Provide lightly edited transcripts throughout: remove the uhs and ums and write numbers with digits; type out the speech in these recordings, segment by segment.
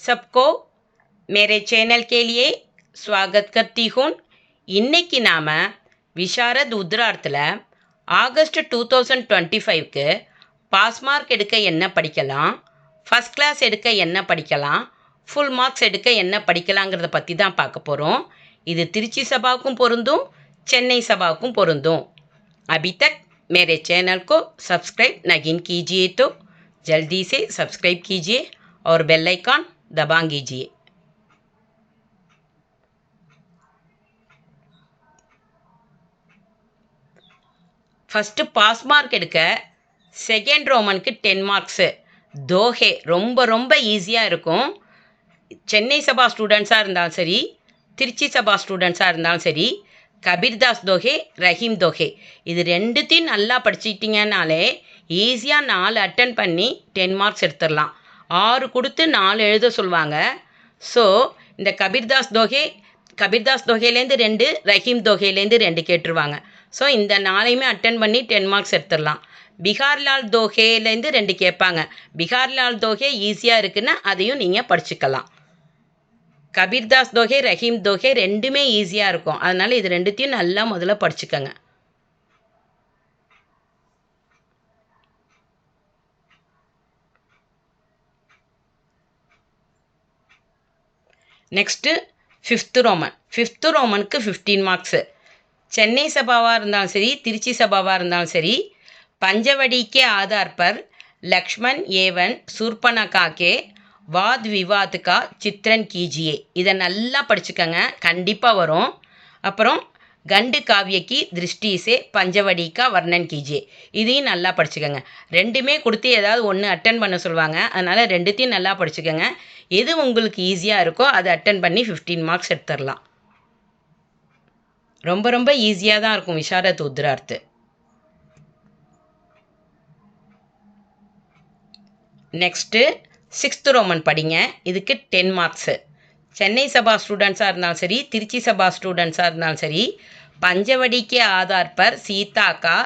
सबको मेरे चैनल के लिए स्वागत करती हूँ. இன்னைக்கு நாம விஷாரத் உத்ரார்த்தில் ஆகஸ்ட் 2025க்கு பாஸ் மார்க் எடுக்க என்ன படிக்கலாம், ஃபஸ்ட் கிளாஸ் எடுக்க என்ன படிக்கலாம், ஃபுல் மார்க்ஸ் எடுக்க என்ன படிக்கலாங்கிறத பற்றி தான் பார்க்க போகிறோம். இது திருச்சி சபாவுக்கும் பொருந்தும், சென்னை சபாவுக்கும் பொருந்தும். अभी तक मेरे चैनल को सब्सक्राइब नहीं कीजिए तो जल्दी से सब्सक्राइब कीजिए और बेल आइकॉन दबा कीजिए. ஃபஸ்ட்டு பாஸ் மார்க் எடுக்க செகண்ட் ரோமனுக்கு 10 மார்க்ஸு. தோஹே ரொம்ப ஈஸியாக இருக்கும். சென்னை சபா ஸ்டூடெண்ட்ஸாக இருந்தாலும் சரி, திருச்சி சபா ஸ்டூடெண்ட்ஸாக இருந்தாலும் சரி, கபீர்தாஸ் தோஹே, ரஹீம் தோஹே இது ரெண்டுத்தையும் நல்லா படிச்சிட்டிங்கனாலே ஈஸியாக 4 அட்டன் பண்ணி 10 மார்க்ஸ் எடுத்துடலாம். 6 கொடுத்து 4 எழுத சொல்லுவாங்க. ஸோ இந்த கபீர்தாஸ் தோஹேலேருந்து 2, ரஹீம் தோஹேலேருந்து 2 கேட்டுருவாங்க. ஸோ இந்த 4ஐயுமே அட்டன் பண்ணி 10 மார்க்ஸ் எடுத்துடலாம். பிகார்லால் தோஹேலேருந்து 2 கேட்பாங்க. பிகார்லால் தோஹே ஈஸியாக இருக்குன்னா அதையும் நீங்கள் படிச்சுக்கலாம். கபீர்தாஸ் தோஹே, ரஹீம் தோஹே ரெண்டுமே ஈஸியாக இருக்கும். அதனால் இது ரெண்டுத்தையும் நல்லா முதல்ல படிச்சுக்கோங்க. நெக்ஸ்ட்டு ஃபிஃப்த்து ரோமனுக்கு 15 மார்க்ஸு. சென்னை சபாவாக இருந்தாலும் சரி, திருச்சி சபாவாக இருந்தாலும் சரி, பஞ்சவடிக்கே ஆதார் பர் லக்ஷ்மண் ஏவன் சூர்பனகா கே வாத் விவாத் கா சித்ரன் கீஜியே இதை நல்லா படிச்சுக்கோங்க, கண்டிப்பாக வரும். அப்புறம் கண்டு காவியக்கு திருஷ்டி சே பஞ்சவடி கா வர்ணன் கீஜியே இதையும் நல்லா படிச்சுக்கோங்க. ரெண்டுமே கொடுத்து ஏதாவது ஒன்று அட்டன் பண்ண சொல்லுவாங்க. அதனால் ரெண்டுத்தையும் நல்லா படிச்சுக்கோங்க. எது உங்களுக்கு ஈஸியாக இருக்கோ அதை அட்டன் பண்ணி 15 மார்க்ஸ் எடுத்துடலாம். ரொம்ப ஈஸியாக தான் இருக்கும் விஷாரத் உத்ரார்த்து. நெக்ஸ்ட்டு 6th ரோமன் படிங்க. இதுக்கு 10 மார்க்ஸு. சென்னை சபா ஸ்டூடெண்ட்ஸாக இருந்தாலும் சரி, திருச்சி சபா ஸ்டூடெண்ட்ஸாக இருந்தாலும் சரி, பஞ்சவடிக்கே ஆதார் பர் சீதா கா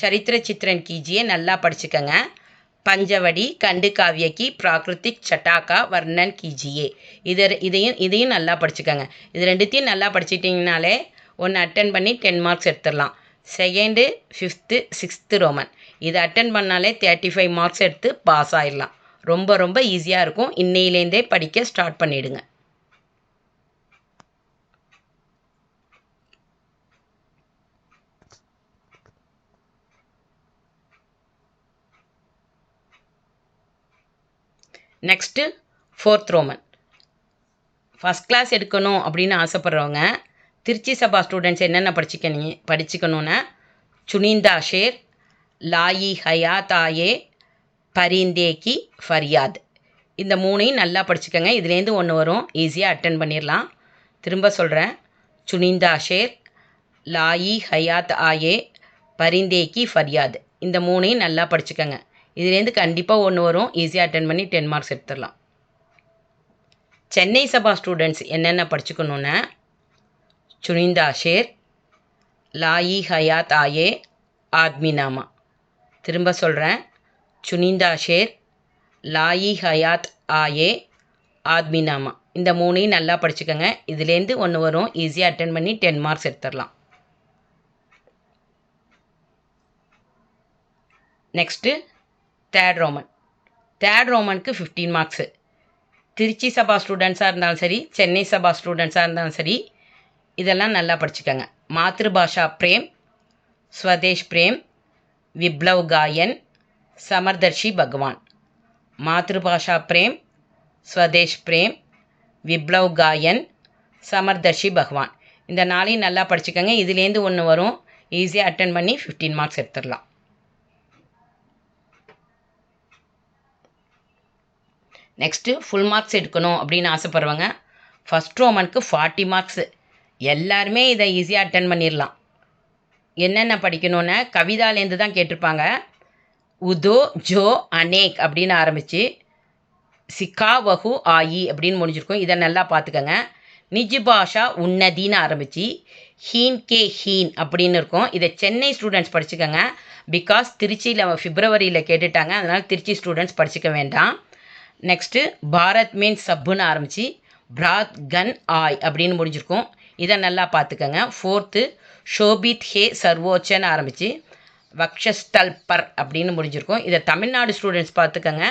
சரித்திர சித்ரன் கீஜியே நல்லா படிச்சுக்கோங்க. பஞ்சவடி கண்டு காவியக்கு பிராகிருத்திக் சட்டாக்கா வர்ணன் கீஜியே இதையும் நல்லா படிச்சுக்கோங்க. இது ரெண்டுத்தையும் நல்லா படிச்சிட்டிங்கனாலே ஒன்று அட்டன் பண்ணி 10 மார்க்ஸ் எடுத்துடலாம். செகண்டு, 5th, 6th ரோமன் இதை அட்டன் பண்ணாலே 35 மார்க்ஸ் எடுத்து பாஸ் ஆகிடலாம். ரொம்ப ஈஸியாக இருக்கும். இன்னையிலேருந்தே படிக்க ஸ்டார்ட் பண்ணிவிடுங்க. Next 4th Roman. First class எடுக்கணும் அப்படின்னு ஆசைப்பட்றவங்க திருச்சி சபா ஸ்டூடெண்ட்ஸ் என்னென்ன படிச்சுக்கணுன்னா சுனிந்தா ஷேர், லாயி ஹயாத் ஆயே, பரிந்தே கி ஃபரியாத் இந்த 3ஐயும் நல்லா படிச்சுக்கோங்க. இதுலேருந்து ஒன்று வரும், ஈஸியாக அட்டன் பண்ணிடலாம். திரும்ப சொல்கிறேன், சுனிந்தா ஷேர், லாயி ஹயாத் ஆயே, பரிந்தே கி ஃபரியாத் இந்த 3ஐயும் நல்லா படிச்சுக்கோங்க. இதுலேருந்து கண்டிப்பாக ஒன்று வரும், ஈஸியாக அட்டன் பண்ணி 10 மார்க்ஸ் எடுத்துடலாம். சென்னை சபா ஸ்டூடெண்ட்ஸ் என்னென்ன படிச்சுக்கணுன்னா சுனிந்தா ஷேர், லாயி ஹயாத் ஆயே, ஆத்மி நாமா. திரும்ப சொல்கிறேன், சுனிந்தா ஷேர், லாயி ஹயாத் ஆயே, ஆத்மி நாமா இந்த 3ஐயும் நல்லா படிச்சுக்கோங்க. இதுலேருந்து ஒன்று வரும், ஈஸியாக அட்டன் பண்ணி 10 மார்க்ஸ் எடுத்துடலாம். நெக்ஸ்ட்டு தேர்ட் ரோமனுக்கு 15 மார்க்ஸு. திருச்சி சபா ஸ்டூடெண்ட்ஸாக இருந்தாலும் சரி, சென்னை சபா ஸ்டூடெண்ட்ஸாக இருந்தாலும் சரி, இதெல்லாம் நல்லா படிச்சுக்கோங்க. மாத்ருபாஷா பிரேம், ஸ்வதேஷ் பிரேம், விப்ளவ் காயன், சமர்தர்ஷி பகவான். மாத்ருபாஷா பிரேம், ஸ்வதேஷ் பிரேம், விப்ளவ் காயன், சமர்தர்ஷி பகவான் இந்த 4ஐயும் நல்லா படிச்சுக்கோங்க. இதுலேருந்து ஒன்று வரும், ஈஸியாக அட்டன் பண்ணி 15 மார்க்ஸ் எடுத்துடலாம். நெக்ஸ்ட்டு ஃபுல் மார்க்ஸ் எடுக்கணும் அப்படின்னு ஆசைப்படுறவங்க ஃபஸ்ட் ரோமனுக்கு 40 மார்க்ஸு. எல்லாருமே இதை ஈஸியாக அட்டன் பண்ணிடலாம். என்னென்ன படிக்கணுன்னா கவிதாலேருந்து தான் கேட்டிருப்பாங்க. உதோ ஜோ அனேக் அப்படின்னு ஆரம்பித்து சிக்கா வஹு ஆயி அப்படின்னு முடிஞ்சிருக்கும். இதை நல்லா பார்த்துக்கோங்க. நிஜ் பாஷா உன்னதின்னு ஆரம்பித்து ஹீன் கே ஹீன் அப்படின்னு இருக்கும். இதை சென்னை ஸ்டூடெண்ட்ஸ் படிச்சுக்கோங்க. பிகாஸ் திருச்சியில் பிப்ரவரியில் கேட்டுட்டாங்க, அதனால் திருச்சி ஸ்டூடெண்ட்ஸ் படிச்சுக்க வேண்டாம். நெக்ஸ்ட்டு பாரத் மீன்ஸ் சப்புன்னு ஆரம்பித்து பிராத் கன் ஆய் அப்படின்னு முடிஞ்சிருக்கும். இதை நல்லா பார்த்துக்கங்க. 4th ஷோபித் ஹே சர்வோச்சன்னு ஆரம்பித்து வக்ஷஸ்தல் பர் அப்படின்னு முடிஞ்சிருக்கும். இதை தமிழ்நாடு ஸ்டூடெண்ட்ஸ் பார்த்துக்கங்க,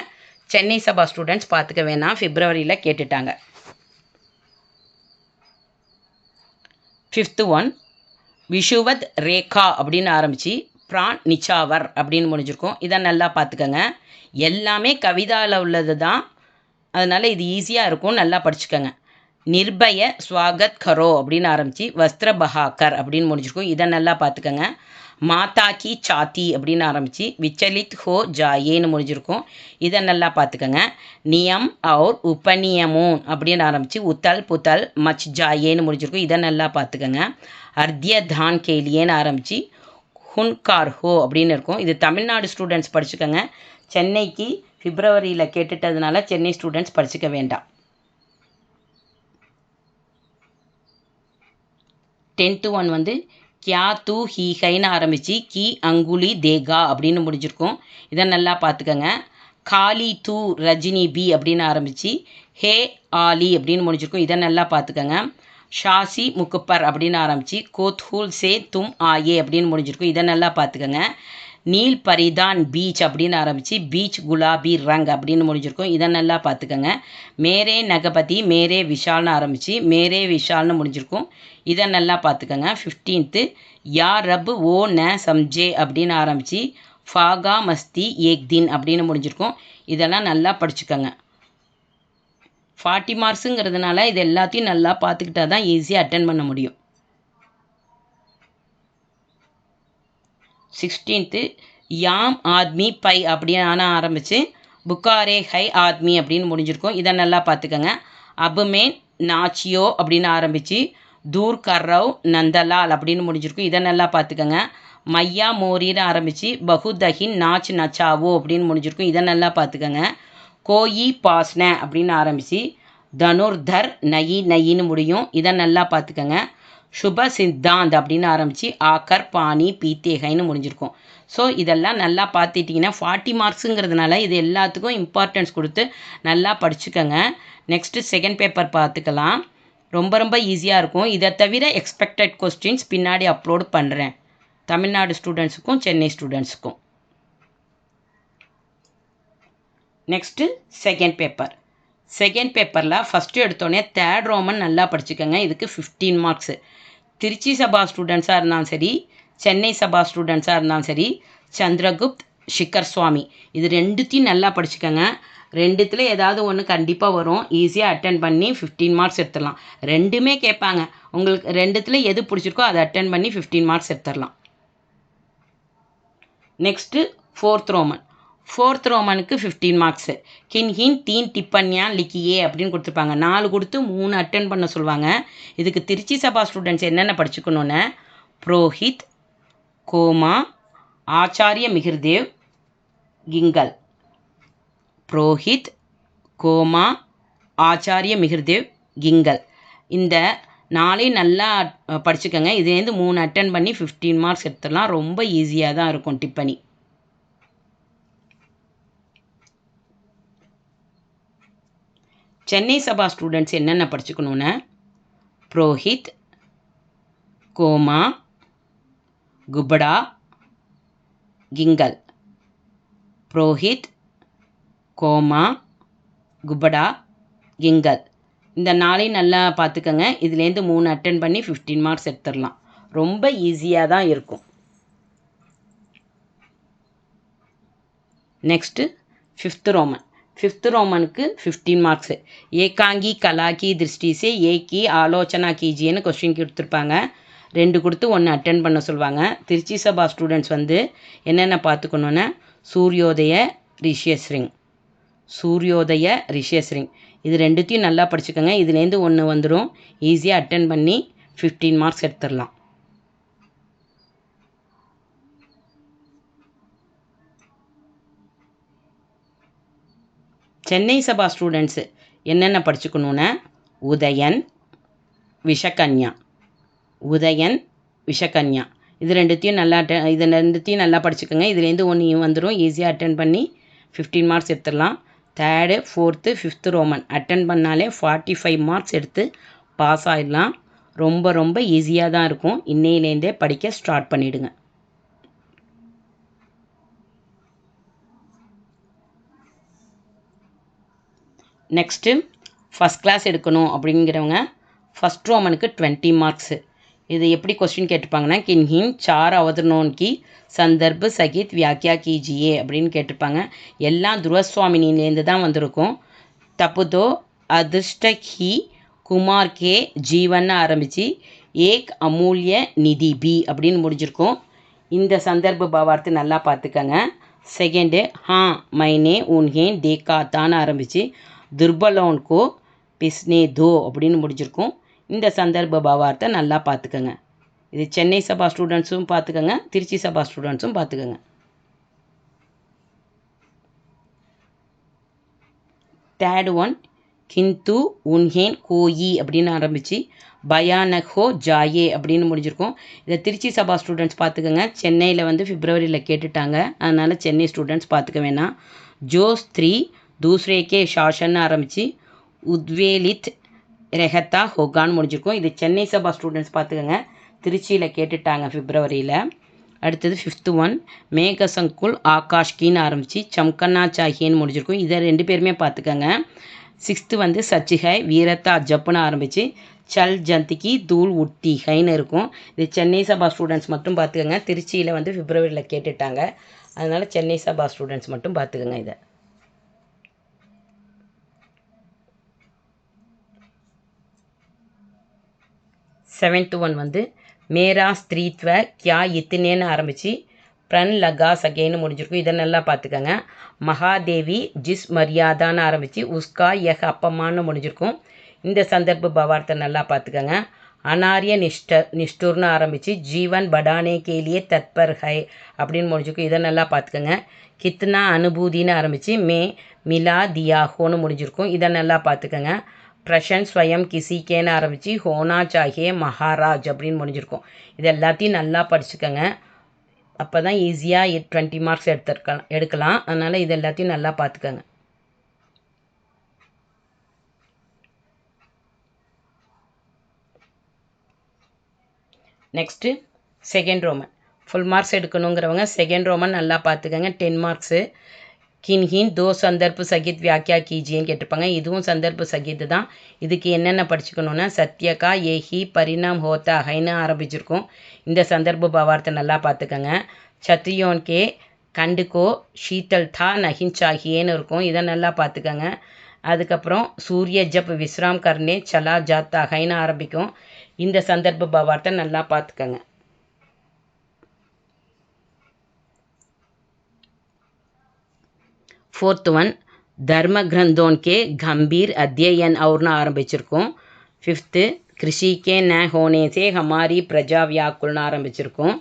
சென்னை சபா ஸ்டூடெண்ட்ஸ் பார்த்துக்க வேணாம், பிப்ரவரியில் கேட்டுட்டாங்க. 5th ஒன் விஷுவத் ரேகா அப்படின்னு ஆரம்பித்து பிரான் நிச்சாவர் அப்படின்னு முடிஞ்சிருக்கும். இதை நல்லா பார்த்துக்கங்க. எல்லாமே கவிதாவில் உள்ளது தான், அதனால் இது ஈஸியாக இருக்கும், நல்லா படிச்சுக்கோங்க. நிர்பய ஸ்வாகத் கரோ அப்படின்னு ஆரம்பித்து வஸ்திர பஹாக்கர் அப்படின்னு முடிஞ்சிருக்கும். இதை நல்லா பார்த்துக்கோங்க. மாதா கி சாத்தி அப்படின்னு ஆரம்பித்து விச்சலித் ஹோ ஜாயேன்னு முடிஞ்சிருக்கும். இதை நல்லா பார்த்துக்கோங்க. நியம் அவுர் உபநியமோன் அப்படின்னு ஆரம்பித்து உத்தல் புத்தல் மச் ஜாயேன்னு முடிஞ்சிருக்கும். இதை நல்லா பார்த்துக்கோங்க. அர்த்திய தான் கேலியேன்னு ஆரம்பித்து ஹுன்கார் ஹோ அப்படின்னு இருக்கும். இது தமிழ்நாடு ஸ்டூடெண்ட்ஸ் படிச்சுக்கோங்க, சென்னைக்கு பிப்ரவரியில் கேட்டுட்டதுனால சென்னை ஸ்டூடெண்ட்ஸ் படிச்சுக்க வேண்டாம். 10th ஒன் வந்து கியா தூ ஹீ ஹைன்னு ஆரம்பித்து கி அங்குலி தேகா அப்படின்னு முடிஞ்சிருக்கும். இதை நல்லா பார்த்துக்கோங்க. காலி தூ ரஜினி பி அப்படின்னு ஆரம்பித்து ஹே ஆலி அப்படின்னு முடிஞ்சிருக்கும். இதை நல்லா பார்த்துக்கோங்க. ஷாசி முக்குப்பர் அப்படின்னு ஆரம்பித்து கோத்ஹூல் சே தும் ஆயே அப்படின்னு முடிஞ்சிருக்கும். இதை நல்லா பார்த்துக்கோங்க. நீல் பரிதான் பீச் அப்படின்னு ஆரம்பித்து பீச் குலாபி ரங் அப்படின்னு முடிஞ்சிருக்கும். இதை நல்லா பார்த்துக்கோங்க. மேரே நகபதி மேரே விஷால்னு ஆரம்பித்து மேரே விஷால்னு முடிஞ்சிருக்கும். இதை நல்லா பார்த்துக்கோங்க. 15th யா ரப் ஓ ந சம்ஜே அப்படின்னு ஆரம்பித்து ஃபாகா மஸ்தி ஏக் தின் அப்படின்னு முடிஞ்சிருக்கும். இதெல்லாம் நல்லா படிச்சுக்கோங்க. 40 மார்க்ஸுங்கிறதுனால இது எல்லாத்தையும் நல்லா பார்த்துக்கிட்டா தான் ஈஸியாக அட்டென்ட் பண்ண முடியும். 16th யாம் ஆத்மி பை அப்படின்னு ஆரம்பித்து புக்காரே ஹை ஆத்மி அப்படின்னு முடிஞ்சிருக்கும். இதை நல்லா பார்த்துக்கோங்க. அபுமே நாச்சியோ அப்படின்னு ஆரம்பித்து தூர் கர்ரவ் நந்தலால் அப்படின்னு முடிஞ்சிருக்கும். இதை நல்லா பார்த்துக்கோங்க. மையா மோரின்னு ஆரம்பித்து பகுதஹின் நாச் நச்சாவோ அப்படின்னு முடிஞ்சிருக்கும். இதை நல்லா பார்த்துக்கோங்க. கோயி பாஸ்ன அப்படின்னு ஆரம்பித்து தனுர்தர் நயி நயின்னு முடியும். இதை நல்லா பார்த்துக்கோங்க. சுப சித்தாந்த் அப்படின்னு ஆரம்பித்து ஆக்கர் பாணி பீத்தேகைன்னு முடிஞ்சிருக்கும். ஸோ இதெல்லாம் நல்லா பார்த்துட்டிங்கன்னா 40 மார்க்ஸுங்கிறதுனால இது எல்லாத்துக்கும் இம்பார்ட்டன்ஸ் கொடுத்து நல்லா படிச்சுக்கோங்க. நெக்ஸ்ட்டு செகண்ட் பேப்பர் பார்த்துக்கலாம். ரொம்ப ரொம்ப ஈஸியாக இருக்கும். இதை தவிர எக்ஸ்பெக்டட் கொஸ்டின்ஸ் பின்னாடி அப்லோடு பண்ணுறேன், தமிழ்நாடு ஸ்டூடெண்ட்ஸுக்கும் சென்னை ஸ்டூடெண்ட்ஸுக்கும். நெக்ஸ்ட்டு செகண்ட் பேப்பரில் ஃபஸ்ட்டு எடுத்தோடனே தேர்ட் ரோமன் நல்லா படிச்சுக்கோங்க. இதுக்கு 15 மார்க்ஸு. திருச்சி சபா ஸ்டூடெண்ட்ஸாக இருந்தாலும் சரி, சென்னை சபா ஸ்டூடெண்ட்ஸாக இருந்தாலும் சரி, சந்திரகுப்த் ஷிக்கர் சுவாமி இது ரெண்டுத்தையும் நல்லா படிச்சுக்கோங்க. ரெண்டுத்தில் ஏதாவது ஒன்று கண்டிப்பாக வரும், ஈஸியாக அட்டென்ட் பண்ணி 15 மார்க்ஸ் எடுத்துடலாம். ரெண்டுமே கேட்பாங்க, உங்களுக்கு ரெண்டுத்தில் எது பிடிச்சிருக்கோ அதை அட்டென்ட் பண்ணி 15 மார்க்ஸ் எடுத்துடலாம். நெக்ஸ்ட்டு ஃபோர்த் ரோமனுக்கு 15 மார்க்ஸு. கின்ஹின் தீன் டிப்பன்யா லிக்கியே அப்படின்னு கொடுத்துருப்பாங்க. 4 கொடுத்து 3 அட்டென்ட் பண்ண சொல்லுவாங்க. இதுக்கு திருச்சி சபா ஸ்டூடெண்ட்ஸ் என்னென்ன படிச்சுக்கணுன்னு புரோஹித், கோமா, ஆச்சாரிய மிகிர்தேவ், கிங்கல். புரோஹித், கோமா, ஆச்சாரிய மிகிர்தேவ், கிங்கல். இந்த 4 நல்லா படிச்சுக்கோங்க. இதுலேருந்து 3 அட்டென்ட் பண்ணி 15 மார்க்ஸ் எடுத்துடலாம். ரொம்ப ஈஸியாக தான் இருக்கும் டிப்பனி. சென்னை சபா ஸ்டூடெண்ட்ஸ் என்னென்ன படிச்சுக்கணுன்னு புரோஹித், கோமா, குபடா, கிங்கல். புரோஹித், கோமா, குபடா, கிங்கல். இந்த 4 நல்லா பார்த்துக்கோங்க. இதுலேருந்து 3 அட்டென்ட் பண்ணி 15 மார்க்ஸ் எடுத்துடலாம். ரொம்ப ஈஸியாக தான் இருக்கும். நெக்ஸ்ட்டு ஃபிஃப்த்து ரோமனுக்கு 15 மார்க்ஸு. ஏகாங்கி கலாக்கி திருஷ்டிசே ஏகி ஆலோசனா கீஜின்னு கொஸ்டின் கொடுத்துருப்பாங்க. 2 கொடுத்து 1 அட்டென்ட் பண்ண சொல்லுவாங்க. திருச்சி சபா ஸ்டூடெண்ட்ஸ் வந்து என்னென்ன பார்த்துக்கணுன்னா சூரியோதய ரிஷியஸ்ரிங் இது ரெண்டுத்தையும் நல்லா படிச்சுக்கோங்க. இதுலேருந்து 1 வந்துடும், ஈஸியாக அட்டென்ட் பண்ணி 15 மார்க்ஸ் எடுத்துடலாம். சென்னை சபா ஸ்டூடெண்ட்ஸு என்னென்ன படிச்சுக்கணுன்னா உதயன், விஷகன்யா இது ரெண்டுத்தையும் நல்லா படிச்சுக்கோங்க. இதுலேருந்து 1 வந்துடும், ஈஸியாக அட்டென்ட் பண்ணி 15 மார்க்ஸ் எடுத்துடலாம். Third, fourth, fifth Roman attend பண்ணாலே 45 மார்க்ஸ் எடுத்து பாஸ் ஆகிடலாம். ரொம்ப ரொம்ப ஈஸியாக தான் இருக்கும். இன்னையிலேருந்தே படிக்க ஸ்டார்ட் பண்ணிவிடுங்க. நெக்ஸ்ட்டு ஃபஸ்ட் கிளாஸ் எடுக்கணும் அப்படிங்கிறவங்க ஃபஸ்ட் ரோமனுக்கு 20 மார்க்ஸு. இது எப்படி கொஸ்டின் கேட்டிருப்பாங்கன்னா, கின்ஹின் சார் அவதர்னோன் கி சந்தர்ப் சகித் வியாக்கியா கீஜியே அப்படின்னு கேட்டிருப்பாங்க. எல்லாம் துருவசுவாமினிலேருந்து தான் வந்திருக்கும். தப்புதோ அதிர்ஷ்டக் ஹி குமார் கே ஜீவன் ஆரம்பித்து ஏக் அமூல்ய நிதி பி அப்படின்னு முடிஞ்சிருக்கும். இந்த சந்தர்ப்ப பாவார்த்தை நல்லா பார்த்துக்கங்க. செகண்டு மைனே உன்ஹேன் தேக்கா தான் ஆரம்பித்து துர்பலோன்கோ பிஸ்னே தோ அப்படின்னு முடிஞ்சிருக்கும். இந்த சந்தர்ப்ப பாவார்த்தை நல்லா பார்த்துக்கங்க. இது சென்னை சபா ஸ்டூடெண்ட்ஸும் பார்த்துக்கங்க, திருச்சி சபா ஸ்டூடெண்ட்ஸும் பார்த்துக்கங்க. தேர்ட் ஒன் கிந்து உன்ஹேன் கோயி அப்படின்னு ஆரம்பித்து பயானக் ஹோ ஜாயே அப்படின்னு முடிஞ்சிருக்கும். இதை திருச்சி சபா ஸ்டூடெண்ட்ஸ் பார்த்துக்கங்க. சென்னையில் வந்து பிப்ரவரியில் கேட்டுட்டாங்க, அதனால் சென்னை ஸ்டூடெண்ட்ஸ் பார்த்துக்க வேணாம். ஜோ ஸ்திரீ தூசரே கே ஷாஷன் ஆரம்பித்து உத்வேலித் ரெஹத்தா ஹோகான்னு முடிஞ்சிருக்கும். இது சென்னை சபா ஸ்டூடெண்ட்ஸ் பார்த்துக்கங்க. திருச்சியில் கேட்டுட்டாங்க பிப்ரவரியில். அடுத்தது ஃபிஃப்த்து ஒன் மேகசங்குல் ஆகாஷ்கின்னு ஆரம்பித்து சம்கன்னா சாஹின்னு முடிஞ்சிருக்கும். இதை 2 பேருமே பார்த்துக்கங்க. சிக்ஸ்த்து வந்து சச்சிஹை வீரத்தா ஜப்புன்னு ஆரம்பித்து சல் ஜந்திக்கு தூள் உட்டி ஹைன்னு இருக்கும். இது சென்னை சபா ஸ்டூடெண்ட்ஸ் மட்டும் பார்த்துக்கங்க. திருச்சியில் வந்து பிப்ரவரியில் கேட்டுட்டாங்க, அதனால் சென்னை சபா ஸ்டூடெண்ட்ஸ் மட்டும் பார்த்துக்கங்க. இதை செவன்த்து ஒன் வந்து மேரா ஸ்திரீத்வ கியா இத்தினேன்னு ஆரம்பித்து ப்ரன் லகா சகேன்னு முடிஞ்சிருக்கும். இதை நல்லா பார்த்துக்கங்க. மகாதேவி ஜிஸ் மரியாதான்னு ஆரம்பித்து உஸ்கா யஹ் அப்பம்மான்னு முடிஞ்சிருக்கும். இந்த சந்தர்ப்ப பவார்த்தை நல்லா பார்த்துக்கங்க. அனாரிய நிஷ்டூர்னு ஆரம்பித்து ஜீவன் படானே கேலியே தத்பர் ஹை அப்படின்னு முடிஞ்சிருக்கும். இதை நல்லா பார்த்துக்கங்க. கித்னா அனுபூதின்னு ஆரம்பித்து மே மிலா தியாஹோன்னு முடிஞ்சிருக்கும். இதை நல்லா பார்த்துக்கங்க. பிரஷன் ஸ்வயம் கிசிக்கேன்னு ஆரம்பித்து ஹோனா சாஹியே மகாராஜ் அப்படின்னு முடிஞ்சிருக்கும். இது எல்லாத்தையும் நல்லா படிச்சுக்கோங்க. அப்போ தான் ஈஸியாக 20 மார்க்ஸ் எடுக்கலாம். அதனால் இது எல்லாத்தையும் நல்லா பார்த்துக்கோங்க. Next second Roman full marks எடுக்கணுங்கிறவங்க செகண்ட் ரோமன் நல்லா பார்த்துக்கோங்க. 10 மார்க்ஸு. கின்ஹின் தோ சந்தர்ப்பு சகித் வியாக்கியா கீஜின்னு கேட்டிருப்பாங்க. இதுவும் சந்தர்ப்பு சகித் தான். இதுக்கு என்னென்ன படிச்சுக்கணுன்னா சத்யகா ஏஹி பரிணாம் ஹோத்தா ஹைன்னு ஆரம்பிச்சிருக்கும். இந்த சந்தர்ப்ப பாவார்த்தை நல்லா பார்த்துக்கங்க. சத்ரியோன் கே கண்டுக்கோ ஷீத்தல் தா நஹின் சாஹியேன்னு இருக்கும். இதை நல்லா பார்த்துக்கங்க. அதுக்கப்புறம் சூரிய ஜப் விஸ்ராம் கர்னே சலா ஜாத்தா ஹைன்னு ஆரம்பிக்கும். இந்த சந்தர்ப்ப பாவார்த்தை நல்லா பார்த்துக்கங்க. फोर्थ वन धर्म ग्रंथों के गंभीर अध्ययन और ஆரம்பிச்சிருக்கும். ஃபிஃப்த்து कृषि के न होने से हमारी प्रजा व्याकुल ஆரம்பிச்சிருக்கும்.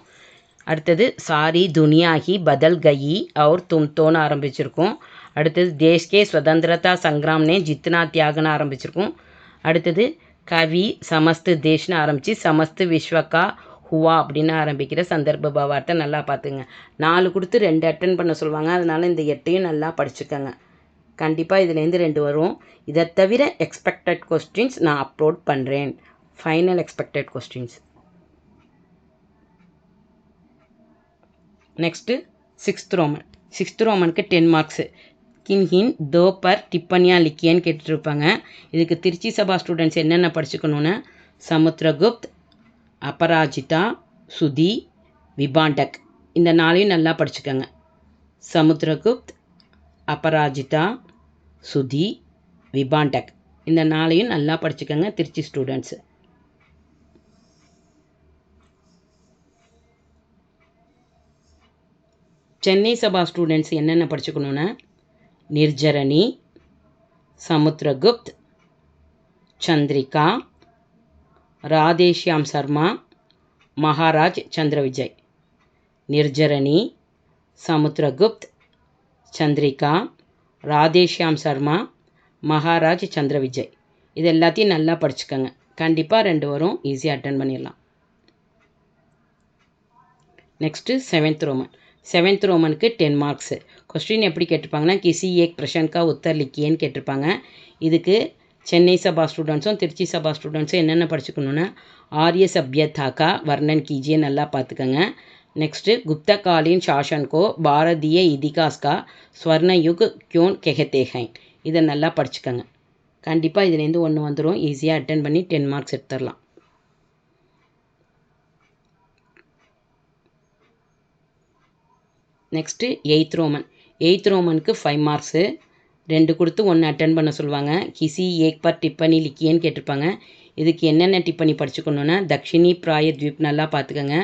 அடுத்தது सारी दुनिया ही बदल गई और तुम तो ஆரம்பிச்சிருக்கும். அடுத்தது देश के स्वतंत्रता संग्राम ने जितना त्यागना ஆரம்பிச்சிருக்கும். அடுத்தது कवि समस्त देशன்னு ஆரம்பித்து समस्त विश्व का ஹுவா அப்படின்னு ஆரம்பிக்கிற சந்தர்ப்ப பாவார்த்தை நல்லா பார்த்துங்க. 4 கொடுத்து 2 அட்டன் பண்ண சொல்லுவாங்க, அதனால் இந்த 8ஐயும் நல்லா படிச்சுக்கோங்க. கண்டிப்பாக இதுலேருந்து 2 வரும். இதை தவிர எக்ஸ்பெக்டட் கொஸ்டின்ஸ் நான் அப்லோட் பண்ணுறேன். Final expected questions. Next sixth ரோமனுக்கு 10 மார்க்ஸு. கின்ஹின் தோ பர் டிப்பனியா லிக்கியன்னு கேட்டுட்ருப்பாங்க. இதுக்கு திருச்சி சபா ஸ்டூடெண்ட்ஸ் என்னென்ன படிச்சுக்கணுன்னு சமுத்திரகுப்த், அபராஜிதா, சுதி, விபாண்டக் இந்த 4ஐயும் நல்லா படிச்சுக்கோங்க. சமுத்திரகுப்த், அபராஜிதா, சுதி, விபாண்டக் இந்த 4ஐயும் நல்லா படிச்சுக்கோங்க திருச்சி ஸ்டூடெண்ட்ஸு. சென்னை சபா ஸ்டூடெண்ட்ஸ் என்னென்ன படிச்சுக்கணுன்னா நிர்ஜரணி, சமுத்திரகுப்த், சந்திரிகா, ராதேஷ்யாம் சர்மா, மகாராஜ் சந்திர விஜய். நிர்ஜரணி, சமுத்திரகுப்த், சந்திரிகா, ராதேஷ்யாம் சர்மா, மகாராஜ் சந்திர விஜய் இது எல்லாத்தையும் நல்லா படிச்சுக்கோங்க. கண்டிப்பாக 2 வரும், ஈஸியாக அட்டன் பண்ணிடலாம். Next 7th Roman. 7th ரோமனுக்கு 10 மார்க்ஸு. கொஸ்டின் எப்படி கேட்டிருப்பாங்கன்னா கிசி ஏக் பிரஷன் கா உத்தர் லிக்கியேன்னு கேட்டிருப்பாங்க. இதுக்கு சென்னை சபா ஸ்டூடெண்ட்ஸும் திருச்சி சபா ஸ்டூடெண்ட்ஸும் என்னென்ன படிச்சுக்கணுன்னா ஆரிய சப்யதா கா வர்ணன் கீஜியே நல்லா பார்த்துக்கங்க. நெக்ஸ்ட்டு குப்தகாலீன் சாசன் கோ பாரதிய இதிகாஸ் கா ஸ்வர்ண யுக் கியோன் கெஹத்தே ஹைன் இதை நல்லா படிச்சுக்கங்க. கண்டிப்பாக இதுலேருந்து ஒன்று வந்துடும். ஈஸியாக அட்டன் பண்ணி 10 மார்க்ஸ் எடுத்துடலாம். Next 8th Roman. 8th ரோமனுக்கு 5 marks. 2 கொடுத்து 1 அட்டன் பண்ண சொல்லுவாங்க. கிசி ஏக் பர் டிப்பனி லிக்கியேன்னு கேட்டிருப்பாங்க. இதுக்கு என்னென்ன டிப்பனி படிச்சுக்கணுன்னா தக்ஷிணி பிராய த்வீப் நல்லா பார்த்துக்கங்க.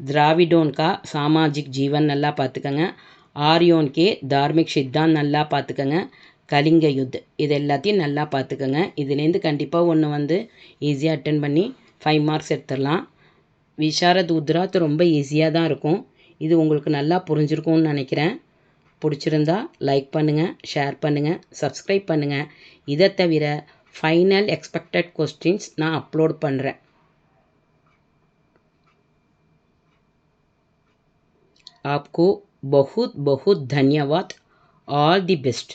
திராவிடோன் கா சாமாஜிக் ஜீவன் நல்லா பார்த்துக்கங்க. ஆரியோன் கே தார்மிக் சித்தாந்த் நல்லா பார்த்துக்கங்க. கலிங்க யுத் இது எல்லாத்தையும் நல்லா பார்த்துக்கங்க. இதுலேருந்து கண்டிப்பாக ஒன்று வந்து ஈஸியாக அட்டன் பண்ணி 5 மார்க்ஸ் எடுத்துடலாம். விஷாரத் உத்ராத் ரொம்ப ஈஸியாக தான் இருக்கும். இது உங்களுக்கு நல்லா புரிஞ்சிருக்கும்னு நினைக்கிறேன். பிடிச்சிருந்தா லைக் பண்ணுங்கள், ஷேர் பண்ணுங்கள், சப்ஸ்கிரைப் பண்ணுங்கள். இதை தவிர ஃபைனல் எக்ஸ்பெக்டட் கொஸ்டின்ஸ் நான் அப்லோட் பண்ணுறேன். आपको बहुत बहुत धन्यवाद. All the best.